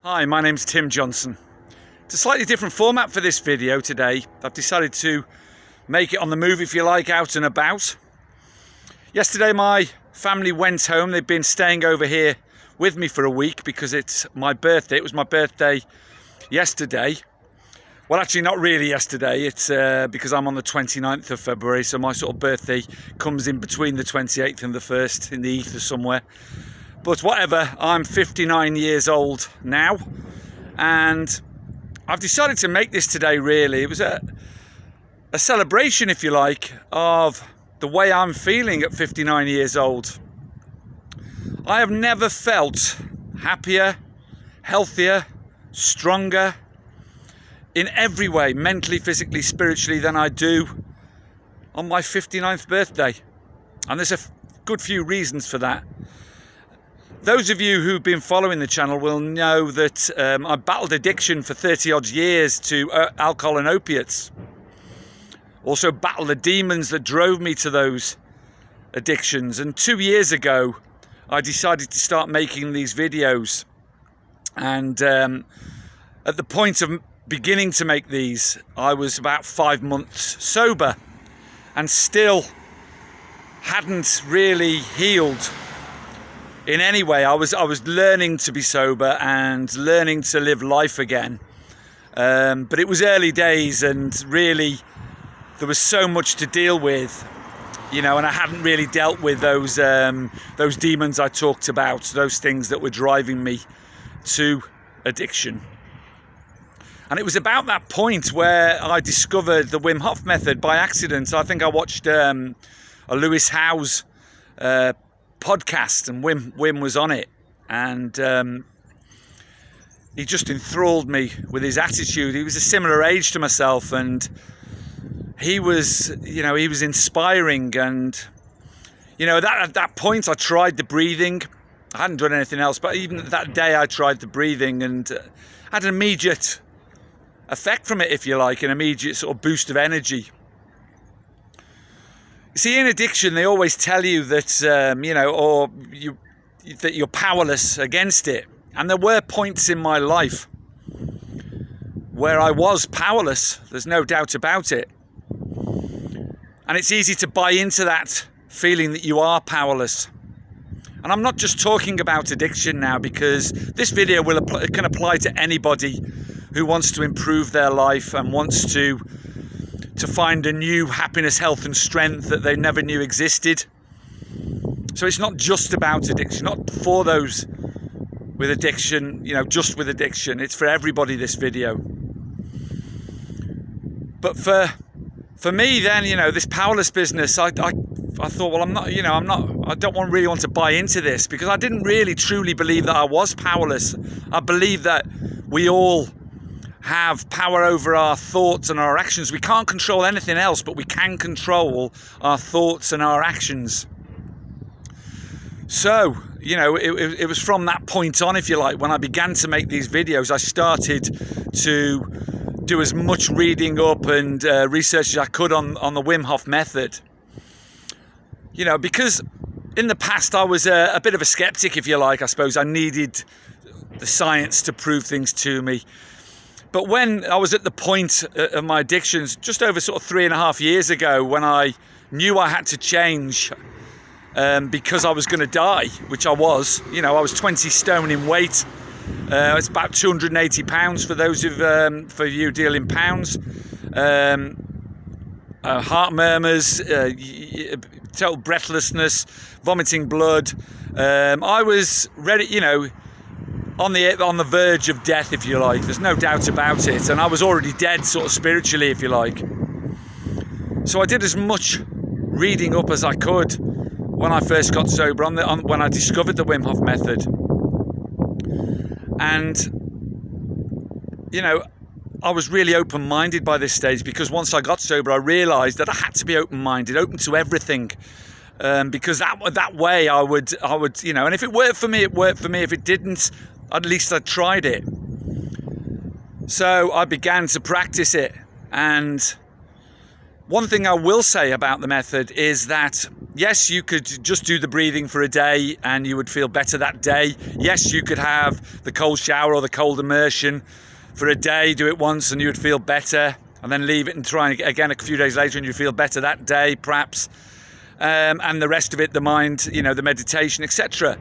Hi, my name's Tim Johnson. It's a slightly different format for this video today. I've decided to make it on the move, if you like, out and about. Yesterday my family went home. They've been staying over here with me for a week because it's my birthday. It was my birthday yesterday. Well, actually not really yesterday. It's because I'm on the 29th of February, so my sort of birthday comes in between the 28th and the 1st, in the ether somewhere. But whatever, I'm 59 years old now, and I've decided to make this today, really. It was a celebration, if you like, of the way I'm feeling at 59 years old. I have never felt happier, healthier, stronger, in every way, mentally, physically, spiritually, than I do on my 59th birthday. And there's a good few reasons for that. Those of you who've been following the channel will know that I battled addiction for 30 odd years to alcohol and opiates. Also battled the demons that drove me to those addictions. And 2 years ago, I decided to start making these videos. And at the point of beginning to make these, I was about 5 months sober and still hadn't really healed in any way. I was learning to be sober and learning to live life again, but it was early days, and really there was so much to deal with, you know, and I hadn't really dealt with those demons I talked about, those things that were driving me to addiction. And it was about that point where I discovered the WIM HOF method by accident. I think I watched a Lewis Howes podcast, and Wim was on it, and he just enthralled me with his attitude. He was a similar age to myself, and he was inspiring. And at that point I tried the breathing. I hadn't done anything else, but even that day I tried the breathing and had an immediate effect from it, if you like, an immediate sort of boost of energy. See, in addiction, they always tell you that, that you're powerless against it. And there were points in my life where I was powerless. There's no doubt about it. And it's easy to buy into that feeling that you are powerless. And I'm not just talking about addiction now, because this video can apply to anybody who wants to improve their life and wants to find a new happiness, health and strength that they never knew existed. So it's not just about addiction, not for those with addiction, just with addiction. It's for everybody, this video. But for me then, this powerless business, I thought, well, I don't really want to buy into this, because I didn't really truly believe that I was powerless. I believe that we all have power over our thoughts and our actions. We can't control anything else, but we can control our thoughts and our actions. So, it was from that point on, if you like, when I began to make these videos, I started to do as much reading up and research as I could on the WIM HOF method. Because in the past I was a bit of a skeptic, if you like. I suppose I needed the science to prove things to me. But when I was at the point of my addictions, just over sort of 3.5 years ago, when I knew I had to change because I was going to die, which I was. I was 20 stone in weight. It's about 280 pounds for those for you deal in pounds. Heart murmurs, total breathlessness, vomiting blood. I was ready, on the verge of death, if you like. There's no doubt about it. And I was already dead, sort of spiritually, if you like. So I did as much reading up as I could when I first got sober, when I discovered the WIM HOF method. And, I was really open-minded by this stage, because once I got sober, I realised that I had to be open-minded, open to everything. Because that way I would, and if it worked for me, it worked for me. If it didn't, at least I tried it. So I began to practice it. And one thing I will say about the method is that Yes, you could just do the breathing for a day and you would feel better that day. Yes, you could have the cold shower or the cold immersion for a day, do it once and you would feel better, and then leave it and try again a few days later and you feel better that day perhaps. And the rest of it, the mind, you know, the meditation, etc.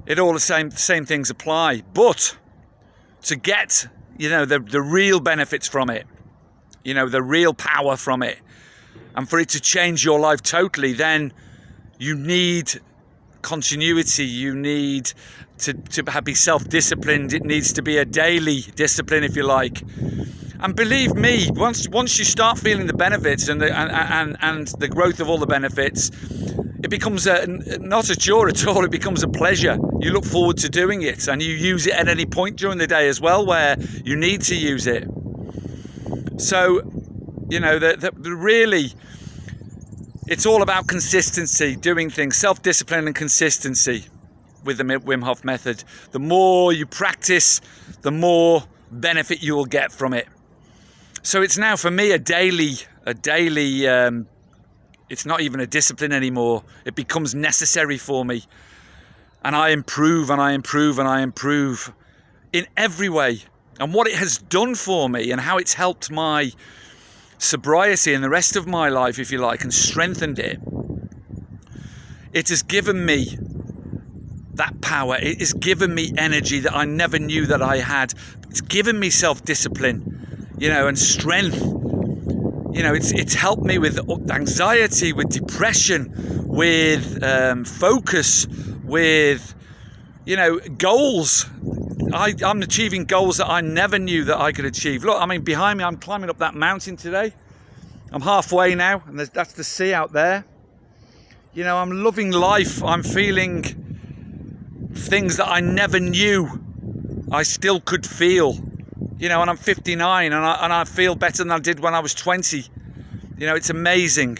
It all the same things apply. But to get, you know, the real benefits from it, you know, the real power from it, and for it to change your life totally, then you need continuity. You need to be self-disciplined. It needs to be a daily discipline, if you like. And believe me, once you start feeling the benefits and the growth of all the benefits, it becomes not a chore at all. It becomes a pleasure. You look forward to doing it, and you use it at any point during the day as well, where you need to use it. So, you know, really, it's all about consistency, doing things, self-discipline and consistency with the Wim Hof method. The more you practice, the more benefit you will get from it. So it's now for me a daily, it's not even a discipline anymore. It becomes necessary for me. And I improve and I improve and I improve in every way. And what it has done for me and how it's helped my sobriety and the rest of my life, if you like, and strengthened it. It has given me that power. It has given me energy that I never knew that I had. It's given me self-discipline, you know, and strength. You know, it's helped me with anxiety, with depression, with focus, with, you know, goals. I'm achieving goals that I never knew that I could achieve. Look, I mean, behind me, I'm climbing up that mountain today. I'm halfway now, and that's the sea out there. You know, I'm loving life. I'm feeling things that I never knew I still could feel. You know, and I'm 59, and I feel better than I did when I was 20. You know, it's amazing.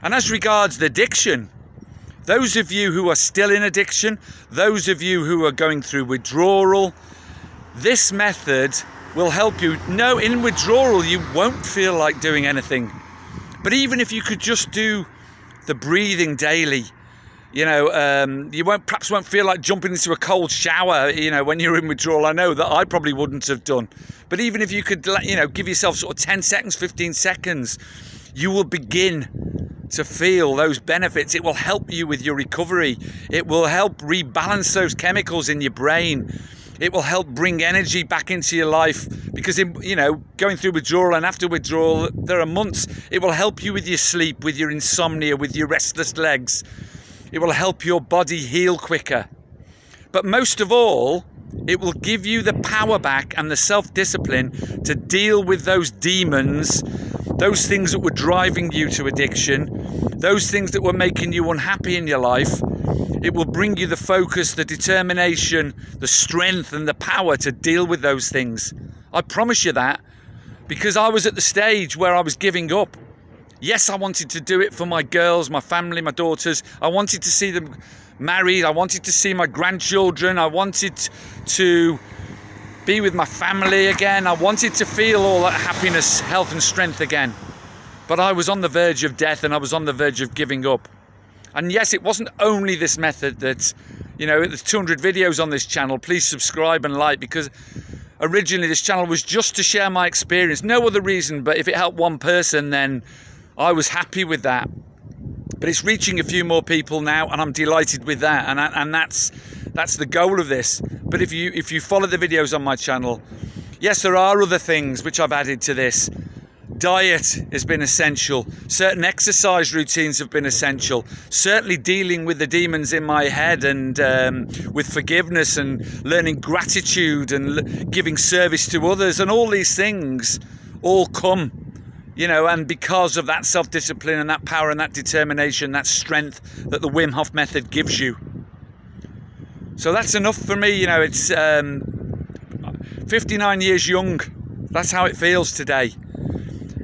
And as regards the addiction, those of you who are still in addiction, those of you who are going through withdrawal, this method will help you. No, in withdrawal, you won't feel like doing anything. But even if you could just do the breathing daily, you know, you perhaps won't feel like jumping into a cold shower, you know, when you're in withdrawal. I know that I probably wouldn't have done. But even if you could, you know, give yourself sort of 10 seconds, 15 seconds, you will begin to feel those benefits. It will help you with your recovery. It will help rebalance those chemicals in your brain. It will help bring energy back into your life, because, you know, going through withdrawal and after withdrawal, there are months. It will help you with your sleep, with your insomnia, with your restless legs. It will help your body heal quicker. But most of all, it will give you the power back and the self-discipline to deal with those demons, those things that were driving you to addiction, those things that were making you unhappy in your life. It will bring you the focus, the determination, the strength and the power to deal with those things. I promise you that, because I was at the stage where I was giving up. Yes, I wanted to do it for my girls, my family, my daughters. I wanted to see them married. I wanted to see my grandchildren. I wanted to be with my family again. I wanted to feel all that happiness, health and strength again. But I was on the verge of death, and I was on the verge of giving up. And yes, it wasn't only this method that, you know, there's 200 videos on this channel. Please subscribe and like, because originally this channel was just to share my experience. No other reason, but if it helped one person, then I was happy with that. But it's reaching a few more people now, and I'm delighted with that. And that's the goal of this. But if you follow the videos on my channel, yes, there are other things which I've added to this. Diet has been essential. Certain exercise routines have been essential. Certainly dealing with the demons in my head, and with forgiveness and learning gratitude and giving service to others, and all these things all come, you know, and because of that self-discipline and that power and that determination, that strength that the Wim Hof method gives you. So that's enough for me. You know, it's 59 years young. That's how it feels today.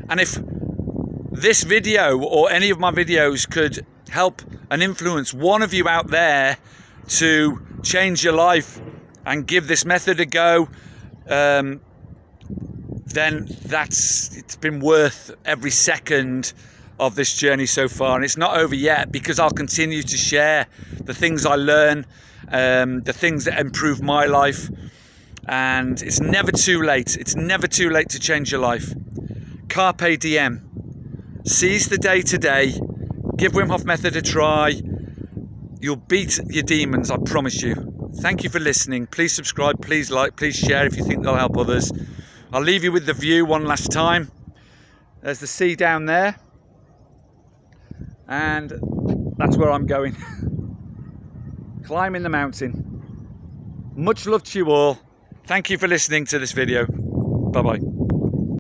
And if this video or any of my videos could help and influence one of you out there to change your life and give this method a go, then it's been worth every second of this journey so far, and it's not over yet, because I'll continue to share the things I learn, the things that improve my life. And it's never too late. It's never too late to change your life. Carpe Diem. Seize the day today. Give Wim Hof Method a try. You'll beat your demons, I promise you. Thank you for listening. Please subscribe, please like, please share if you think they'll help others. I'll leave you with the view one last time. There's the sea down there. And that's where I'm going. Climbing the mountain. Much love to you all. Thank you for listening to this video. Bye-bye.